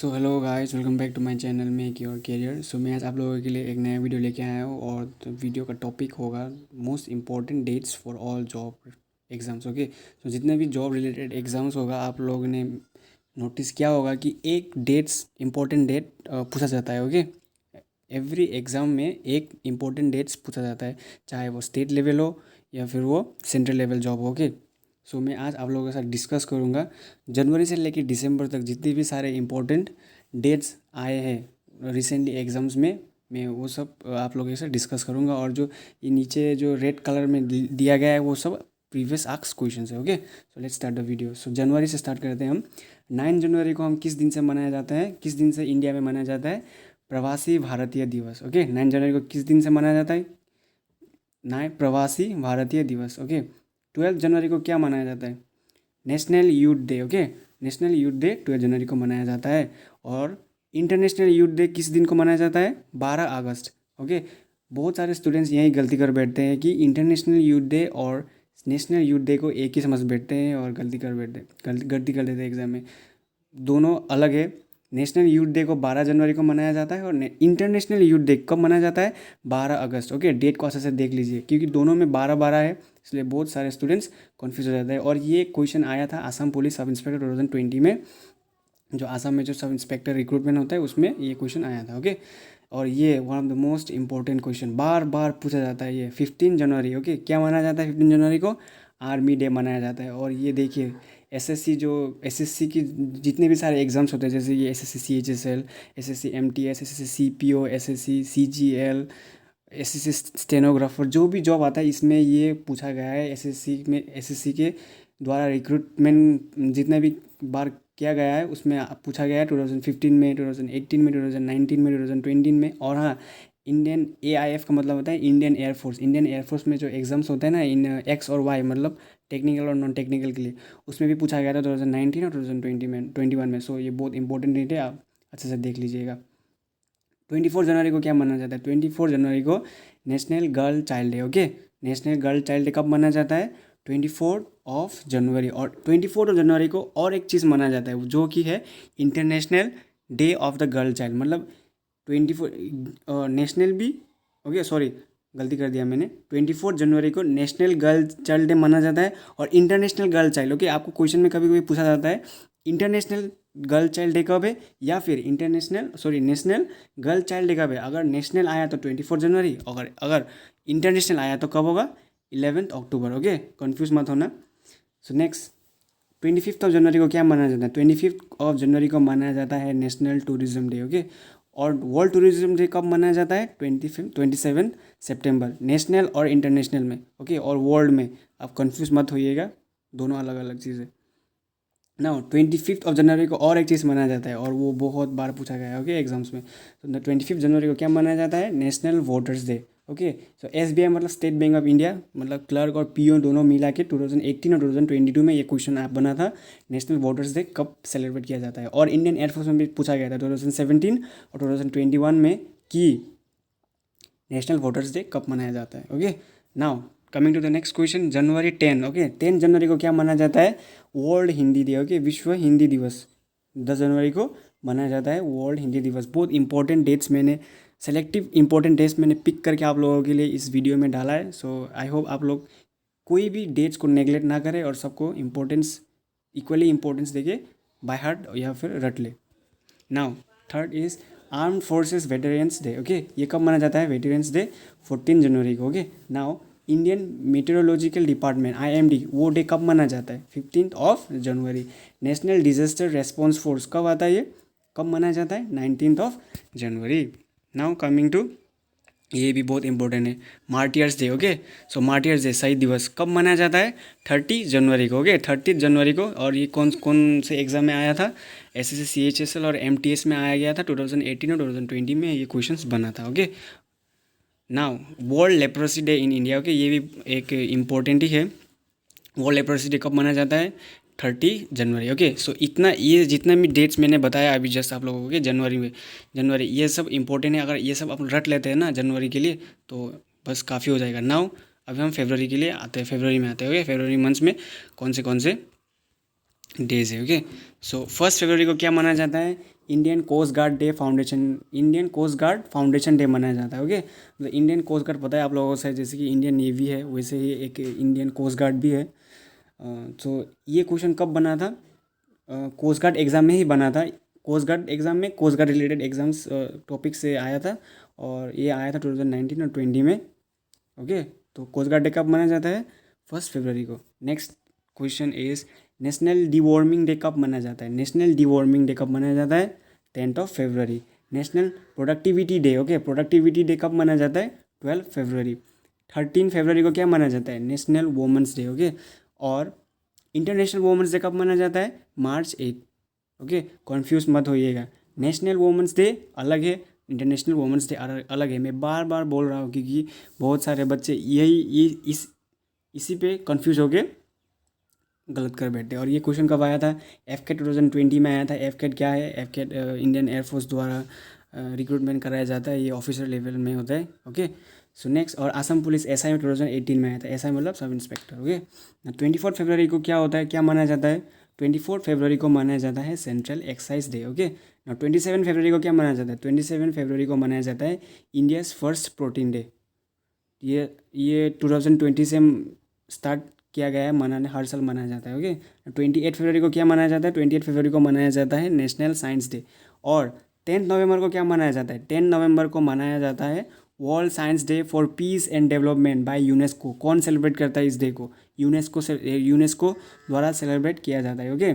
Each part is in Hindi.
So hello guys, welcome back to my channel make your career. So मैं आज आप लोगों के लिए एक नया वीडियो लेके आया हूँ और वीडियो का टॉपिक होगा most important dates for all job exams. Okay, तो जितने भी जॉब रिलेटेड एग्ज़ाम्स होगा आप लोगों ने नोटिस किया होगा कि एक डेट्स इम्पोर्टेंट डेट पूछा जाता है। ओके, एवरी एग्ज़ाम में एक इम्पोर्टेंट डेट्स पूछा जाता है, चाहे वो स्टेट लेवल हो या फिर वो सेंट्रल लेवल जॉब हो। ओके, सो मैं आज आप लोगों के साथ डिस्कस करूँगा जनवरी से लेकर दिसंबर तक जितने भी सारे इम्पोर्टेंट डेट्स आए हैं रिसेंटली एग्ज़ाम्स में, मैं वो सब आप लोगों के साथ डिस्कस करूँगा। और जो ये नीचे जो रेड कलर में दिया गया है वो सब प्रीवियस आस्क्ड क्वेश्चन है। Okay, so let's start the video. So जनवरी से स्टार्ट करते हैं हम। 9 जनवरी को हम किस दिन से मनाया जाता है, किस दिन से इंडिया में मनाया जाता है? प्रवासी भारतीय दिवस। ओके, 9 जनवरी को किस दिन से मनाया जाता है? प्रवासी भारतीय दिवस। ओके, 12 जनवरी को क्या मनाया जाता है? National youth day. Okay, national youth day 12 जनवरी को मनाया जाता है। और इंटरनेशनल यूथ डे किस दिन को मनाया जाता है? 12 अगस्त। ओके, बहुत सारे स्टूडेंट्स यही गलती कर बैठते हैं कि इंटरनेशनल यूथ डे और नेशनल यूथ डे को एक ही समझ बैठते हैं और गलती कर बैठते गलती कर देते हैं एग्ज़ाम में। दोनों अलग है। नेशनल यूथ डे को 12 जनवरी को मनाया जाता है और इंटरनेशनल यूथ डे कब मनाया जाता है? 12 अगस्त। ओके, डेट को अच्छे से देख लीजिए क्योंकि दोनों में 12-12 है, इसलिए बहुत सारे स्टूडेंट्स कन्फ्यूज हो जाते हैं। और ये क्वेश्चन आया था आसाम पुलिस सब इंस्पेक्टर 2020 में, जो आसाम में जो सब इंस्पेक्टर रिक्रूटमेंट होता है उसमें ये क्वेश्चन आया था। ओके, और ये one of the most important question बार बार पूछा जाता है। ये 15 जनवरी। ओके, क्या मनाया जाता है 15 जनवरी को? आर्मी डे मनाया जाता है। और ये देखिए एसएससी की जितने भी सारे एग्ज़ाम्स होते हैं, जैसे ये SSC CHSL, SSC MTS, SSC CPO, SSC CGL, SSC stenographer, जो भी जॉब आता है इसमें ये पूछा गया है। एसएससी के द्वारा रिक्रूटमेंट जितने भी बार किया गया है उसमें पूछा गया है 2015 में, 2018 में, 2019 में, 2020 में। और हाँ, इंडियन एआईएफ का मतलब होता है इंडियन एयरफोर्स। इंडियन एयरफोर्स में जो एग्ज़ाम्स होते हैं ना इन एक्स और वाई, मतलब टेक्निकल और नॉन टेक्निकल के लिए, उसमें भी पूछा गया था 2019 और 2020 में, 21 में। सो ये बहुत इंपॉर्टेंट डेट है, आप अच्छे से देख लीजिएगा। 24 जनवरी को क्या मनाया जाता है? 24 जनवरी को national girl child day. Okay, national girl child day कब मनाया जाता है? 24 जनवरी। और 24 जनवरी को और एक चीज़ मनाया जाता है जो कि है international day of the girl child. मतलब 24 नेशनल भी, ओके सॉरी गलती कर दिया मैंने, 24 जनवरी को नेशनल गर्ल चाइल्ड डे माना जाता है और इंटरनेशनल गर्ल चाइल्ड। ओके, आपको क्वेश्चन में कभी कभी पूछा जाता है इंटरनेशनल गर्ल चाइल्ड डे कब है या फिर नेशनल गर्ल चाइल्ड डे कब है। अगर नेशनल आया तो 24 जनवरी, अगर इंटरनेशनल आया तो कब होगा? 11 अक्टूबर। ओके, कन्फ्यूज मत होना। सो नेक्स्ट 25 जनवरी को क्या मनाया जाता है? 25 जनवरी को मनाया जाता है नेशनल टूरिज्म डे। ओके, और वर्ल्ड टूरिज्म डे कब मनाया जाता है? 27 सितंबर, नेशनल और इंटरनेशनल में। ओके, और वर्ल्ड में आप कंफ्यूज मत होइएगा, दोनों अलग अलग चीज़ है ना। 25 जनवरी को और एक चीज़ मनाया जाता है और वो बहुत बार पूछा गया है। ओके, एग्जाम्स में। तो 25 जनवरी को क्या मनाया जाता है? National voters day. ओके, सो एसबीआई मतलब स्टेट बैंक ऑफ इंडिया, मतलब क्लर्क और पीओ दोनों मिला के 2018 और 2022 में ये क्वेश्चन आप बना था, नेशनल वोटर्स डे कब सेलिब्रेट किया जाता है। और इंडियन एयरफोर्स में भी पूछा गया था 2017 और 2021 में कि नेशनल वोटर्स डे कब मनाया जाता है। Okay, now coming to the next question, January 10। Okay, 10 जनवरी को क्या मनाया जाता है? World Hindi day. ओके, विश्व हिंदी दिवस 10 जनवरी को मनाया जाता है, वर्ल्ड हिंदी दिवस। बहुत इंपॉर्टेंट डेट्स मैंने सेलेक्टिव इंपॉर्टेंट डेट्स मैंने पिक करके आप लोगों के लिए इस वीडियो में डाला है। सो आई होप आप लोग कोई भी डेट्स को नेगलेक्ट ना करें और सबको इम्पोर्टेंस इक्वली इम्पोर्टेंस देके बाय हार्ट या फिर रट ले। Now third is arm forces veterans day. Okay, ये कब माना जाता है? वेटरन्स डे 14 जनवरी को। Okay, now Indian meteorological department IMD, वो डे कब माना जाता है? 15 जनवरी। नेशनल डिजास्टर रेस्पॉन्स फोर्स कब आता है? ये कब मनाया जाता है? 19 जनवरी। नाउ कमिंग टू, ये भी बहुत इंपॉर्टेंट है, मार्टियर्स डे। ओके, सो मार्टियर्स डे शहीद दिवस कब मनाया जाता है? 30 जनवरी को। ओके, 30 जनवरी को। और ये कौन कौन से एग्जाम में आया था? एसएससी सीएचएसएल और एमटीएस में आया गया था 2018 और 2020 में ये क्वेश्चंस बना था। Okay, now world leprosy day in India. Okay, ये भी एक इम्पोर्टेंट ही है। वर्ल्ड लेप्रोसी डे कब मनाया जाता है? 30 जनवरी। ओके, सो इतना ये जितना भी डेट्स मैंने बताया अभी जस्ट आप लोगों को जनवरी ये सब इंपॉर्टेंट है। अगर ये सब आप रट लेते हैं ना जनवरी के लिए तो बस काफ़ी हो जाएगा। नाउ अभी हम फरवरी के लिए आते हैं, फरवरी में आते हैं। ओके, फरवरी मंथ्स में कौन से डेज है? ओके, सो 1 फरवरी को क्या माना जाता है? Indian coast guard day foundation, Indian coast guard foundation day मनाया जाता है। ओके, मतलब इंडियन कोस्ट गार्ड पता है आप लोगों से, जैसे कि इंडियन नेवी है वैसे ही एक इंडियन कोस्ट गार्ड भी है। तो ये क्वेश्चन कब बना था? कोस्ट गार्ड एग्ज़ाम में ही बना था। कोस्ट गार्ड एग्ज़ाम में coast guard related exams topic से आया था, और ये आया था 2019 और 20 में। ओके, तो कोस्ट गार्ड डे कब मनाया जाता है? 1 फरवरी को। Next question is national deworming day कब मनाया जाता है? नेशनल डिवॉर्मिंग डे कब मनाया जाता है? 10 फरवरी। National productivity day, okay, productivity day कब मनाया जाता है? 12 फरवरी। 13 फरवरी को क्या मनाया जाता है? National women's day. ओके, और इंटरनेशनल वुमेंस डे कब मनाया जाता है? March 8। ओके, कन्फ्यूज मत होइएगा, नेशनल वुमेंस डे अलग है, इंटरनेशनल वुमेंस डे अलग है। मैं बार बार बोल रहा हूँ क्योंकि बहुत सारे बच्चे इसी पे कंफ्यूज होके गलत कर बैठे। और ये क्वेश्चन कब आया था? एफकेट 2020 में आया था। एफकेट क्या है? एफकेट इंडियन एयरफोर्स द्वारा रिक्रूटमेंट कराया जाता है, ये ऑफिसर लेवल में होता है। ओके, सो नेक्स्ट, और आसाम पुलिस एसआई में 2018 में आया था। एसआई मतलब सब इंस्पेक्टर। ओके, 24 फरवरी को क्या होता है, क्या माना जाता है? 24 फरवरी को मनाया जाता है सेंट्रल एक्साइज डे। ओके, ना 27 फरवरी को क्या मनाया जाता है? 27 फरवरी को मनाया जाता है इंडियाज़ फर्स्ट प्रोटीन डे। ये 2020 से स्टार्ट किया गया है मनाने, हर साल मनाया जाता है। ओके, 28 फरवरी को क्या मनाया जाता है? 28 फरवरी को मनाया जाता है नेशनल साइंस डे। और 10 नवंबर को क्या मनाया जाता है? 10 नवंबर को मनाया जाता है world science day for piece and development by UNESCO. कौन सेलिब्रेट करता है इस डे को? यूनेस्को द्वारा सेलिब्रेट किया जाता है। ओके,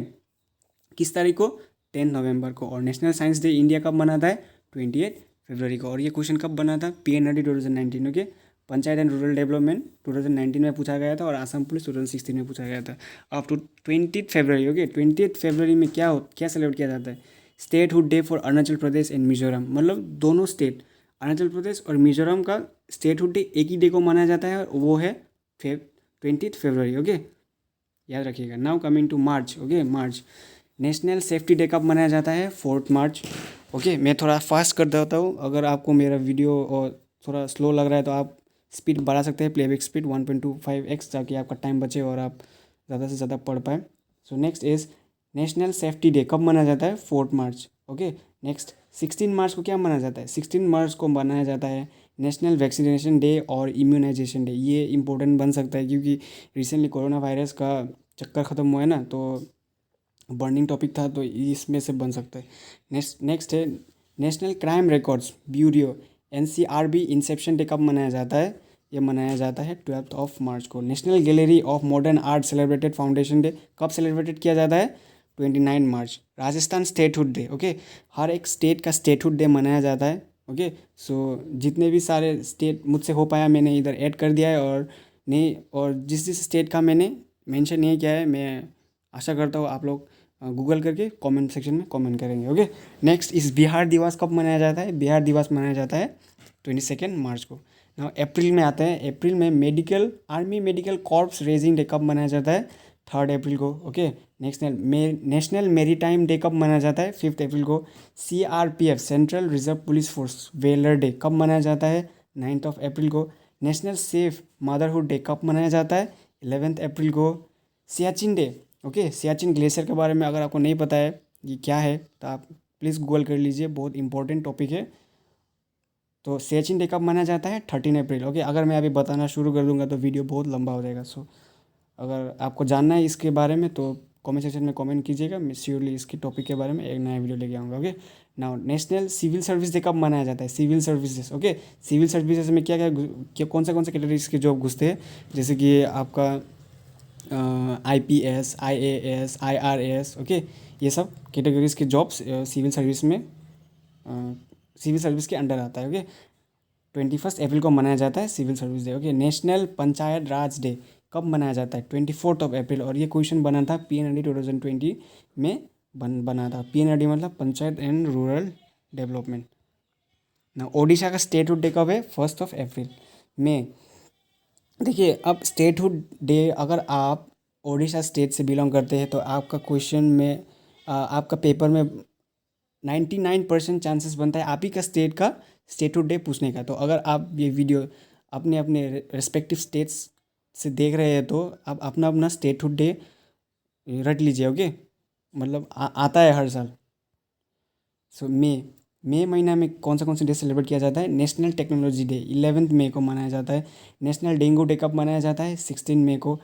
किस तारीख को? 10 नवंबर को। और नेशनल साइंस डे इंडिया कब मनाता है? 28 फरवरी को। और ये क्वेश्चन कब बना था? PNRD 2019। Okay, panchayat and rural development 2019 में पूछा गया था, और आसाम पुलिस 2016 में पूछा गया था। Up to 20 February. ओके, 20 फरवरी में क्या सेलिब्रेट किया जाता है? Statehood day for Arunachal Pradesh and Mizoram. मतलब दोनों स्टेट, अरुणाचल प्रदेश और मिजोरम का स्टेटहुड डे एक ही डे को मनाया जाता है, और वो है 20 फरवरी। ओके, याद रखिएगा। Now coming to March. Okay, March, national safety day कब मनाया जाता है? 4 मार्च। ओके, मैं थोड़ा फास्ट कर देता हूँ, अगर आपको मेरा वीडियो और थोड़ा स्लो लग रहा है तो आप स्पीड बढ़ा सकते हैं, प्लेबैक स्पीड 1.25x, ताकि आपका टाइम बचे और आप ज़्यादा से ज़्यादा पढ़ पाए। So next is national safety day कब मनाया जाता है? 4 मार्च। ओके, नेक्स्ट 16 मार्च को क्या मनाया जाता है? 16 मार्च को मनाया जाता है नेशनल वैक्सीनेशन डे और इम्यूनाइजेशन डे। ये इंपॉर्टेंट बन सकता है क्योंकि रिसेंटली कोरोना वायरस का चक्कर ख़त्म हुआ है ना, तो बर्निंग टॉपिक था, तो इसमें से बन सकता है। नेक्स्ट है national crime records bureau NCRB Inception day कब मनाया जाता है? ये मनाया जाता है 12 मार्च को। National gallery of modern art celebrated foundation day कब सेलिब्रेटेड किया जाता है? 29 March. Rajasthan statehood day. Okay, हर एक स्टेट का स्टेटहुड डे मनाया जाता है। ओके, सो जितने भी सारे स्टेट मुझसे हो पाया मैंने इधर ऐड कर दिया है, और नहीं, और जिस जिस स्टेट का मैंने मेंशन नहीं किया है, मैं आशा करता हूँ आप लोग गूगल करके कमेंट सेक्शन में कमेंट करेंगे। ओके, नेक्स्ट इस बिहार दिवस कब मनाया जाता है? बिहार दिवस मनाया जाता है 22 मार्च को। नाउ अप्रैल में आते हैं। अप्रैल में army medical corps raising day कब मनाया जाता है? 3 अप्रैल को। ओके, नेशनल मेरीटाइम डे कब मनाया जाता है? 5 अप्रैल को। CRPF central reserve police force valour day कब मनाया जाता है? 9 अप्रैल को। नेशनल सेफ मदरहुड डे कब मनाया जाता है? 11 अप्रैल को। Siachen day. Okay, Siachen glacier के बारे में अगर आपको नहीं पता है ये क्या है, तो आप प्लीज़ गूगल कर लीजिए, बहुत इंपॉर्टेंट टॉपिक है। तो सियाचिन डे कब मनाया जाता है? 13 अप्रैल। ओके, अगर मैं अभी बताना शुरू कर दूंगा तो वीडियो बहुत लंबा हो जाएगा। सो अगर आपको जानना है इसके बारे में तो कमेंट सेक्शन में कमेंट कीजिएगा, मैं श्योरली इसके टॉपिक के बारे में एक नया वीडियो लेके आऊँगा। Okay, now national civil service day कब मनाया जाता है? Civil services. Okay, civil services में क्या कौन से कैटेगरीज के जॉब घुसते हैं? जैसे कि आपका IPS, IAS, IRAS। ओके, ये सब कैटेगरीज के जॉब्स सिविल सर्विस के अंडर आता है। ओके, 21 अप्रैल को मनाया जाता है civil service day. Okay, national panchayat raj day कब मनाया जाता है? 24 अप्रैल। और ये क्वेश्चन बना था PNRD 2020 में बना था। PNRD मतलब पंचायत एंड रूरल डेवलपमेंट। ना ओडिशा का स्टेटहुड डे कब है? 1 अप्रैल में। देखिए, अब स्टेटहुड डे, अगर आप ओडिशा स्टेट से बिलोंग करते हैं तो आपका क्वेश्चन में आपका पेपर में 99% चांसेस बनता है आप ही का स्टेट का स्टेटहुड डे पूछने का। तो अगर आप ये वीडियो अपने अपने रेस्पेक्टिव स्टेट्स से देख रहे हैं तो आप अपना अपना स्टेटहुड डे रट लीजिए। ओके, मतलब आता है हर साल। सो मई महीना में कौन सा डे सेलिब्रेट किया जाता है? नेशनल टेक्नोलॉजी डे 11 मई को मनाया जाता है। नेशनल डेंगू डे कब मनाया जाता है? 16 मई को।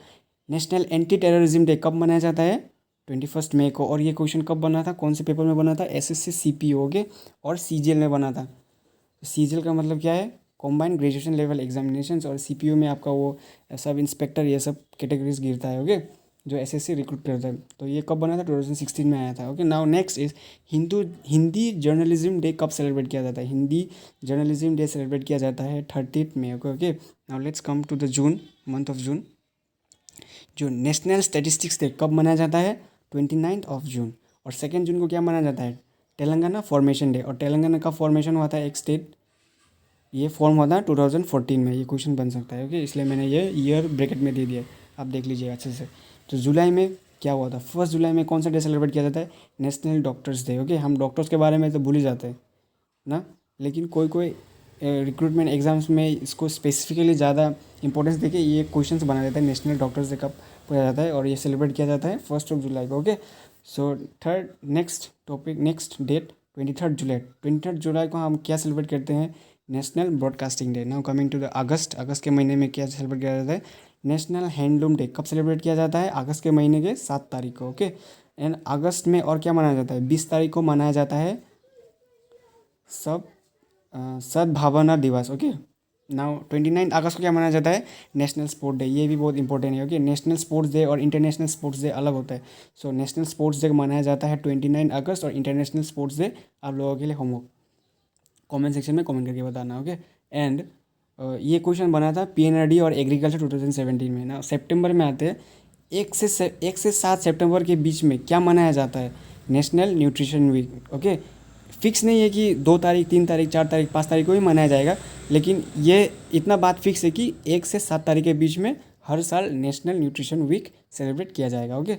नेशनल एंटी टेररिज्म डे कब मनाया जाता है? 21 मई को। और ये क्वेश्चन कब बना था, कौन से पेपर में बना था? एसएससी सीपीओ के और सीजीएल में बना था। सीजीएल का मतलब क्या है? Combined graduation level examinations. और सीपीओ में आपका वो सब इंस्पेक्टर ये सब कैटेगरीज गिरता है। ओके, जो एसएससी रिक्रूट करता है। तो ये कब बना था? 2016 में आया था। Okay, now next is Hindi journalism day कब सेलिब्रेट किया जाता है? हिंदी जर्नलिज्म डे सेलिब्रेट किया जाता है 30 मई को। Okay, now let's come to the June, month of June. जो नेशनल स्टैटिस्टिक्स डे कब मनाया जाता है? 29 ऑफ जून। और 2 जून को क्या मनाया जाता है? Telangana formation day. और तेलंगाना का फॉर्मेशन हुआ था एक स्टेट, ये फॉर्म हुआ था 2014 में। ये क्वेश्चन बन सकता है। ओके, इसलिए मैंने ये ईयर ब्रैकेट में दे दिया, आप देख लीजिएगा अच्छे से। तो जुलाई में क्या हुआ था? 1 जुलाई में कौन सा डे सेलिब्रेट किया जाता है? National doctors day. ओके, हम डॉक्टर्स के बारे में तो भूल ही जाते हैं ना, लेकिन कोई कोई रिक्रूटमेंट एग्जाम्स में इसको स्पेसिफिकली ज़्यादा इंपॉर्टेंस देके ये क्वेश्चंस बना देता है। नेशनल डॉक्टर्स डे कब पूछा जाता है? और ये सेलिब्रेट किया जाता है 1 जुलाई को। Okay, so third next topic, next date 23 जुलाई। 23 जुलाई को हम क्या सेलिब्रेट करते हैं? National broadcasting day. Now coming to the अगस्त के महीने में क्या सेलिब्रेट किया जाता है? नेशनल हैंडलूम डे कब सेलिब्रेट किया जाता है? अगस्त के महीने के 7 तारीख को। ओके, एंड अगस्त में और क्या मनाया जाता है? 20 तारीख को मनाया जाता है सब सद्भावना दिवस। ओके, नाउ 29 अगस्त को क्या मनाया जाता है? National sport day. ये भी बहुत इंपॉर्टेंट है। ओके, नेशनल स्पोर्ट्स डे और इंटरनेशनल स्पोर्ट्स डे अलग होता है। सो नेशनल स्पोर्ट्स डे मनाया जाता है 29 अगस्त, और इंटरनेशनल स्पोर्ट्स डे आप लोगों के लिए होमवर्क कमेंट सेक्शन में कमेंट करके बताना। ओके, एंड ये क्वेश्चन बना था पीएनआरडी और एग्रीकल्चर 2017 में ना। सितंबर में आते हैं। 1 से 7 सितंबर के बीच में क्या मनाया जाता है? National nutrition week. Okay, fix नहीं है कि 2 तारीख, 3 तारीख, 4 तारीख, 5 तारीख को ही मनाया जाएगा, लेकिन ये इतना बात फिक्स है कि 1 से 7 तारीख के बीच में हर साल नेशनल न्यूट्रिशन वीक सेलिब्रेट किया जाएगा। ओके,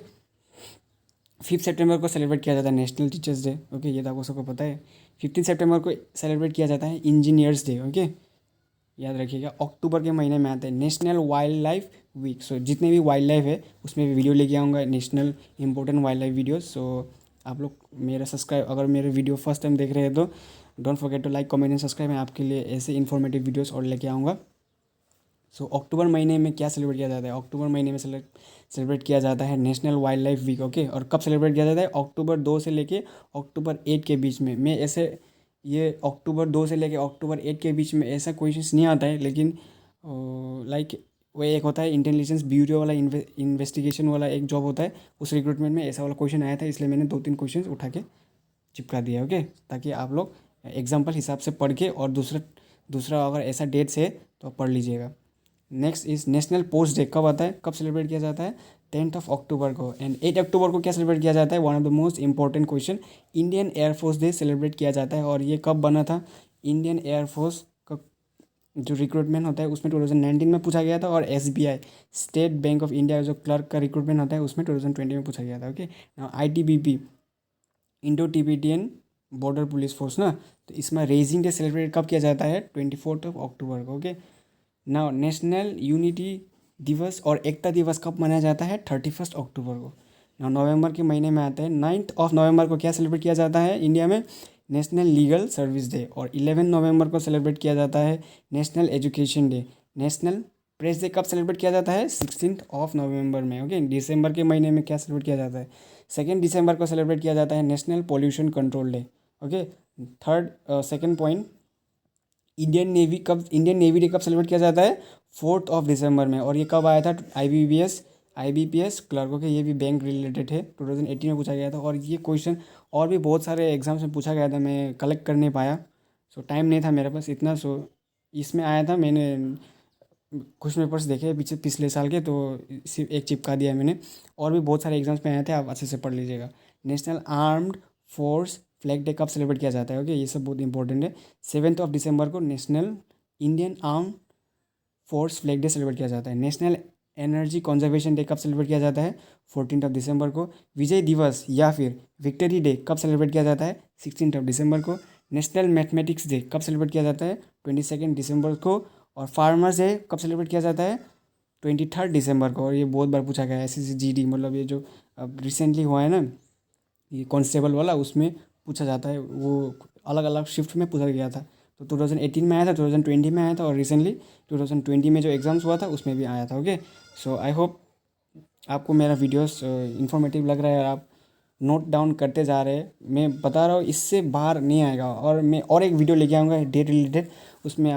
5 सितंबर को सेलिब्रेट किया जाता है नेशनल टीचर्स डे। ओके, ये तो आपको सबको पता है। 15 सितंबर को सेलिब्रेट किया जाता है इंजीनियर्स डे। ओके, याद रखिएगा। अक्टूबर के महीने में आते हैं नेशनल वाइल्ड लाइफ वीक। सो जितने भी वाइल्ड लाइफ है उसमें भी वीडियो लेके आऊँगा, national important wildlife videos. So आप लोग मेरा सब्सक्राइब, अगर मेरे वीडियो फर्स्ट टाइम देख रहे हैं तो don't forget to like, comment and subscribe. मैं आपके लिए ऐसे इन्फॉर्मेटिव वीडियोस और लेके आऊँगा। सो अक्टूबर महीने में क्या सेलिब्रेट किया जाता है? अक्टूबर महीने में सेलिब्रेट किया जाता है national wildlife week. Okay, और कब सेलिब्रेट किया जाता है? अक्टूबर 2 से लेके अक्टूबर 8 के बीच में। मैं ऐसे ये अक्टूबर 2 से लेके अक्टूबर 8 के बीच में ऐसा क्वेश्चंस नहीं आता है, लेकिन लाइक वो एक होता है इंटेलिजेंस ब्यूरो वाला, इन्वेस्टिगेशन वाला एक जॉब होता है, उस रिक्रूटमेंट में ऐसा वाला क्वेश्चन आया था, इसलिए मैंने 2-3 क्वेश्चन उठा के चिपका दिया। ओके, ताकि आप लोग एग्जाम्पल हिसाब से पढ़ के, और दूसरा दूसरा अगर ऐसा डेट्स है तो आप पढ़ लीजिएगा। Next is national post day कब आता है? कब सेलिब्रेट किया जाता है? 10 अक्टूबर को। एंड 8 अक्टूबर को क्या सेलिब्रेट किया जाता है? One of the most important question, Indian air force day celebrate किया जाता है। और ये कब बना था? इंडियन एयरफोर्स का जो रिक्रूटमेंट होता है उसमें 2019 में पूछा गया था, और SBI state bank of India जो क्लर्क का रिक्रूटमेंट होता है उसमें 2020 में पूछा गया था। Okay, ITBP Indo Tibetan border police force ना, तो इसमें रेजिंग डे सेलिब्रेट कब किया जाता है? 24 अक्टूबर को। ओके, नाउ नेशनल यूनिटी दिवस और एकता दिवस कब मनाया जाता है? 31 अक्टूबर को। नाउ नवंबर के महीने में आता है 9 नवंबर को क्या सेलिब्रेट किया जाता है इंडिया में? National legal service day. और 11 नवंबर को सेलिब्रेट किया जाता है national education day. National press day कब सेलिब्रेट किया जाता है? 16 नवंबर में। ओके, दिसंबर के महीने में क्या सेलिब्रेट किया जाता है? 2 दिसंबर को सेलिब्रेट किया जाता है national pollution control day. Okay, second point, Indian navy day कब सेलिब्रेट किया जाता है? 4 दिसंबर में। और ये कब आया था? आईबीपीएस क्लर्कों के, ये भी बैंक रिलेटेड है, 2018 में पूछा गया था। और ये क्वेश्चन और भी बहुत सारे एग्जाम्स में पूछा गया था, मैं कलेक्ट कर नहीं पाया, सो टाइम नहीं था मेरे पास इतना। सो इसमें आया था, मैंने कुछ पेपर्स देखे पीछे पिछले साल के, तो सिर्फ एक चिपका दिया मैंने। और भी बहुत सारे एग्जाम्स में आए थे, आप अच्छे से पढ़ लीजिएगा। National armed force flag day कब सेलिब्रेट किया जाता है? ओके, ये सब बहुत इंपॉर्टेंट है। 7 दिसंबर को national Indian arm force flag day celebrate किया जाता है। नेशनल एनर्जी कंजर्वेशन डे कब सेलिब्रेट किया जाता है? 14 दिसंबर को। विजय दिवस या फिर विक्ट्री डे कब सेलिब्रेट किया जाता है? 16 दिसंबर को। नेशनल मैथमेटिक्स डे कब सेलिब्रेट किया जाता है? 22 दिसंबर को। और फार्मर्स डे कब सेलिब्रेट किया जाता है? 23 दिसंबर को। और ये बहुत बार पूछा गया है, SSC GD, मतलब ये जो अब रिसेंटली हुआ है ना, ये कांस्टेबल वाला, उसमें पूछा जाता है, वो अलग अलग शिफ्ट में पूछा गया था। तो 2018 में आया था, 2020 में आया था, और रिसेंटली 2020 में जो एग्ज़ाम्स हुआ था उसमें भी आया था। ओके, सो आई होप आपको मेरा वीडियोस इंफॉर्मेटिव लग रहा है, आप नोट डाउन करते जा रहे हैं। मैं बता रहा हूँ इससे बाहर नहीं आएगा, और मैं और एक वीडियो लेके आऊँगा डेट रिलेटेड। उसमें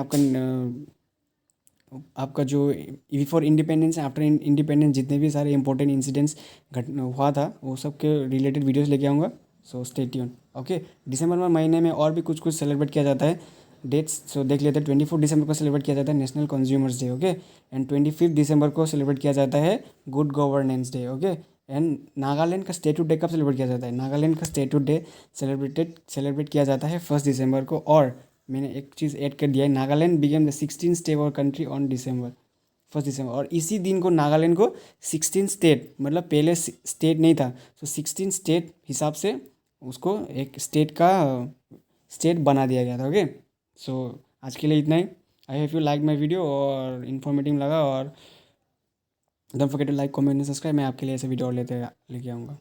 आपका जो बिफोर इंडिपेंडेंस आफ्टर इंडिपेंडेंस जितने भी सारे इंपॉर्टेंट इंसिडेंट्स हुआ था वो सब के रिलेटेड वीडियोस लेके आऊँगा। So stay tune. ओके, दिसंबर में महीने में और भी कुछ कुछ सेलिब्रेट किया जाता है डेट्स। सो देख लेते हैं। 24 दिसंबर को सेलिब्रेट किया जाता है national consumers day. Okay, and 25 दिसंबर को सेलिब्रेट किया जाता है good governance day. Okay, and Nagaland का स्टेट्यूट डे कब सेलिब्रेट किया जाता है? नागालैंड का स्टेट्यूट डे सेलिब्रेट किया जाता है 1 दिसंबर को। और मैंने एक चीज़ ऐड कर दिया है, नागालैंड बिकेम द 16 स्टेट और कंट्री ऑन दिसंबर 1 दिसंबर। और इसी दिन को नागालैंड को 16 स्टेट, मतलब पहले स्टेट नहीं था, तो 16 स्टेट हिसाब से उसको एक स्टेट बना दिया गया था। ओके, सो आज के लिए इतना ही। I hope you like my video और इन्फॉर्मेटिव लगा। और don't forget to like, comment and subscribe. मैं आपके लिए ऐसे वीडियो और लेके आऊँगा।